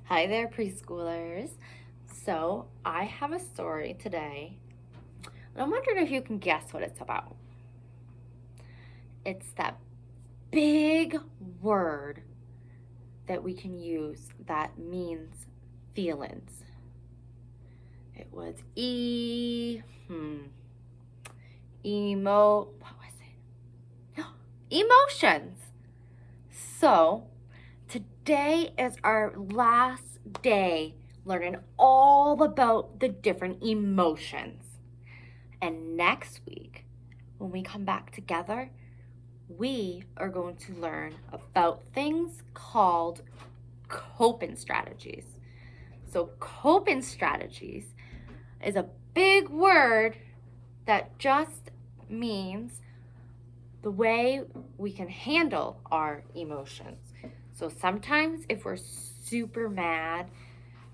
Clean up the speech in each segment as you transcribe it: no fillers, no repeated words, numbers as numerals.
Hi there, preschoolers. So, I have a story today, and I'm wondering if you can guess what it's about. It's that big word that we can use that means feelings. It was what was it? Emotions. So, today is our last day learning all about the different emotions. And next week, when we come back together, we are going to learn about things called coping strategies. So, coping strategies is a big word that just means the way we can handle our emotions. So sometimes if we're super mad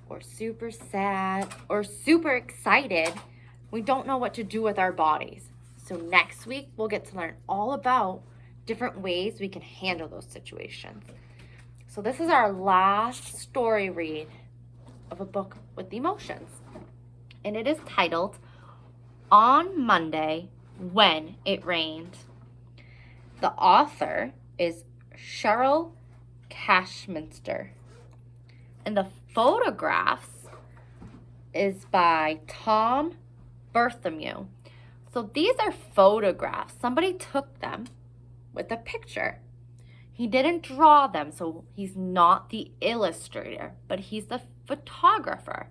or super sad or super excited, we don't know what to do with our bodies. So next week, we'll get to learn all about different ways we can handle those situations. So this is our last story read of a book with emotions. And it is titled, On Monday When It Rained. The author is Cheryl Cashminster. And the photographs is by Tom Berthomew. So these are photographs. Somebody took them with a picture. He didn't draw them, so he's not the illustrator, but he's the photographer.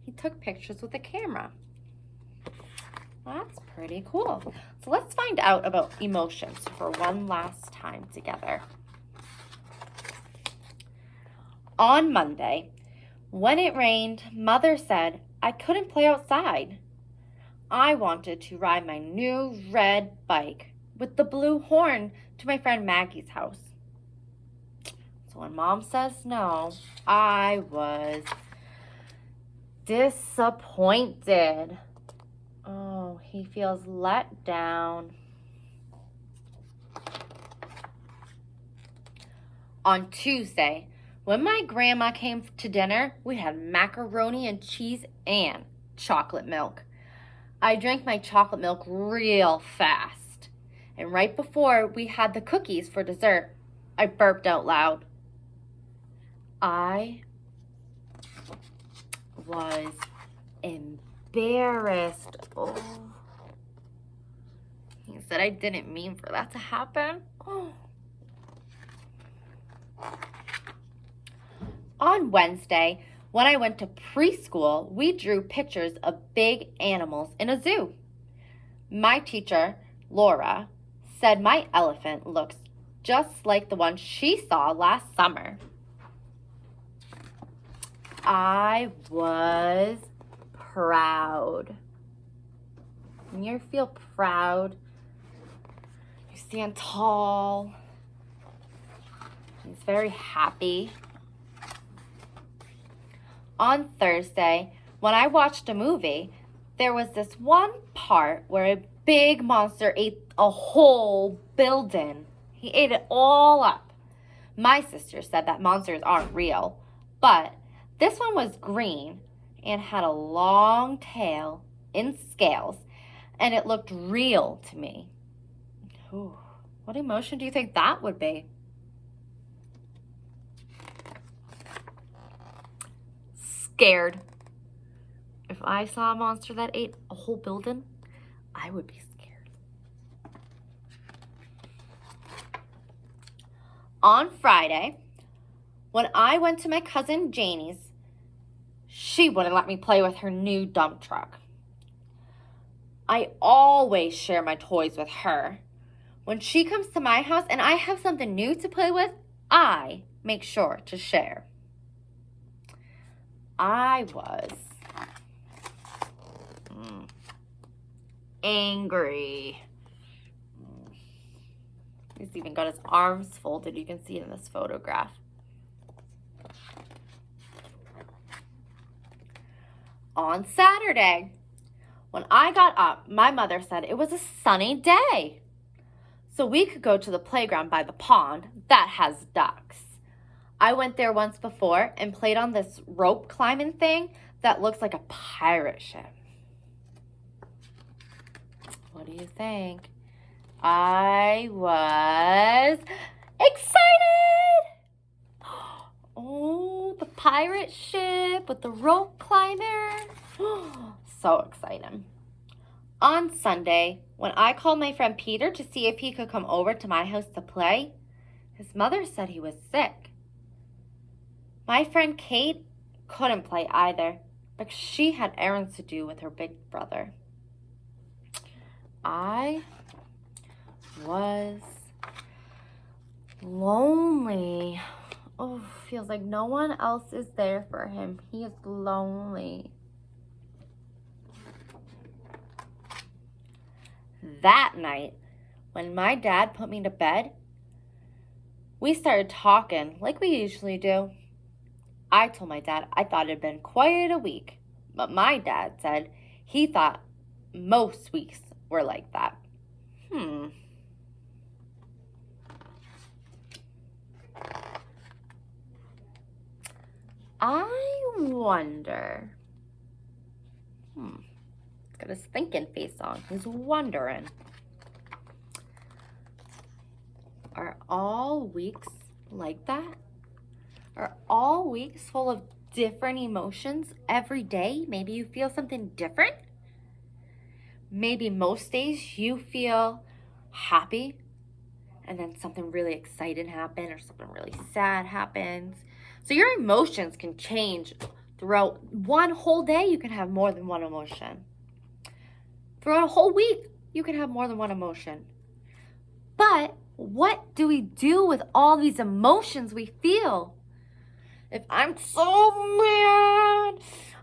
He took pictures with a camera. That's pretty cool. So let's find out about emotions for one last time together. On Monday, when it rained, Mother said I couldn't play outside. I wanted to ride my new red bike with the blue horn to my friend Maggie's house. So when Mom says no, I was disappointed. Oh, he feels let down. On Tuesday, when my grandma came to dinner, we had macaroni and cheese and chocolate milk. I drank my chocolate milk real fast. And right before we had the cookies for dessert, I burped out loud. I was embarrassed. Oh. He said I didn't mean for that to happen. Oh. On Wednesday, when I went to preschool, we drew pictures of big animals in a zoo. My teacher, Laura, said my elephant looks just like the one she saw last summer. I was proud. When you feel proud, you stand tall. He's very happy. On Thursday, when I watched a movie, there was this one part where a big monster ate a whole building. He ate it all up. My sister said that monsters aren't real, but this one was green and had a long tail and scales, and it looked real to me. Ooh, what emotion do you think that would be? Scared. If I saw a monster that ate a whole building, I would be scared. On Friday, when I went to my cousin Janie's, she wouldn't let me play with her new dump truck. I always share my toys with her. When she comes to my house and I have something new to play with, I make sure to share. I was angry. He's even got his arms folded. You can see it in this photograph. On Saturday, when I got up, my mother said it was a sunny day, so we could go to the playground by the pond that has ducks. I went there once before and played on this rope climbing thing that looks like a pirate ship. What do you think? I was excited! Oh, the pirate ship with the rope climber. So exciting. On Sunday, when I called my friend Peter to see if he could come over to my house to play, his mother said he was sick. My friend Kate couldn't play either, because she had errands to do with her big brother. I was lonely. Oh, feels like no one else is there for him. He is lonely. That night, when my dad put me to bed, we started talking like we usually do. I told my dad I thought it had been quite a week, but my dad said he thought most weeks were like that. I wonder. He's got his thinking face on. He's wondering. Are all weeks like that? Are all weeks full of different emotions every day? Maybe you feel something different. Maybe most days you feel happy and then something really exciting happens or something really sad happens. So your emotions can change throughout one whole day. You can have more than one emotion. Throughout a whole week, you can have more than one emotion. But what do we do with all these emotions we feel? If I'm so mad,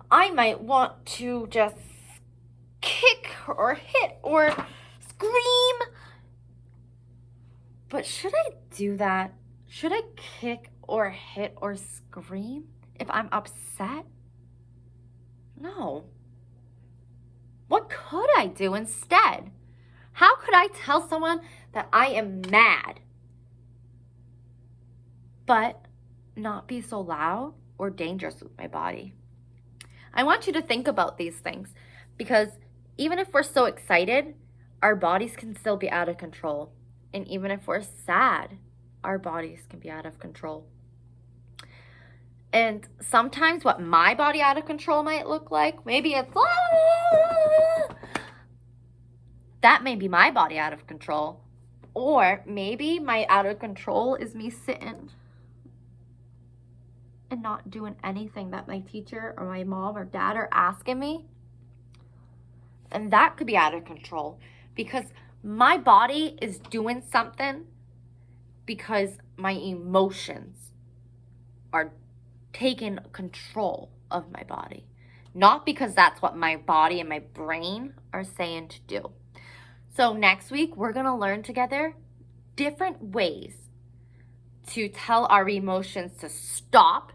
I might want to just kick or hit or scream. But should I do that? Should I kick or hit or scream if I'm upset? No. What could I do instead? How could I tell someone that I am mad, but not be so loud or dangerous with my body? I want you to think about these things, because even if we're so excited, our bodies can still be out of control. And even if we're sad, our bodies can be out of control. And sometimes what my body out of control might look like, maybe it's that may be my body out of control. Or maybe my out of control is me sitting and not doing anything that my teacher or my mom or dad are asking me. And that could be out of control, because my body is doing something because my emotions are taking control of my body, not because that's what my body and my brain are saying to do. So next week, we're going to learn together different ways to tell our emotions to stop,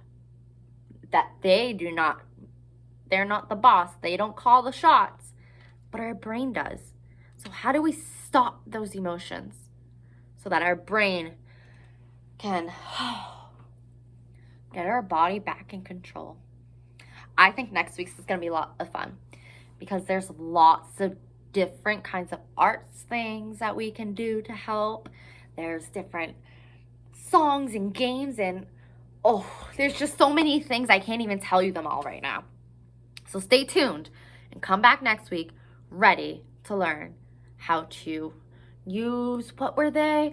that they're not the boss. They don't call the shots, but our brain does. So how do we stop those emotions so that our brain can get our body back in control? I think next week's is going to be a lot of fun, because there's lots of different kinds of arts things that we can do to help. There's different songs and games, and there's just so many things. I can't even tell you them all right now. So stay tuned and come back next week ready to learn how to use, what were they?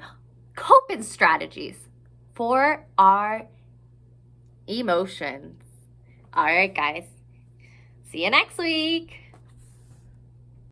Coping strategies for our emotions. All right, guys. See you next week.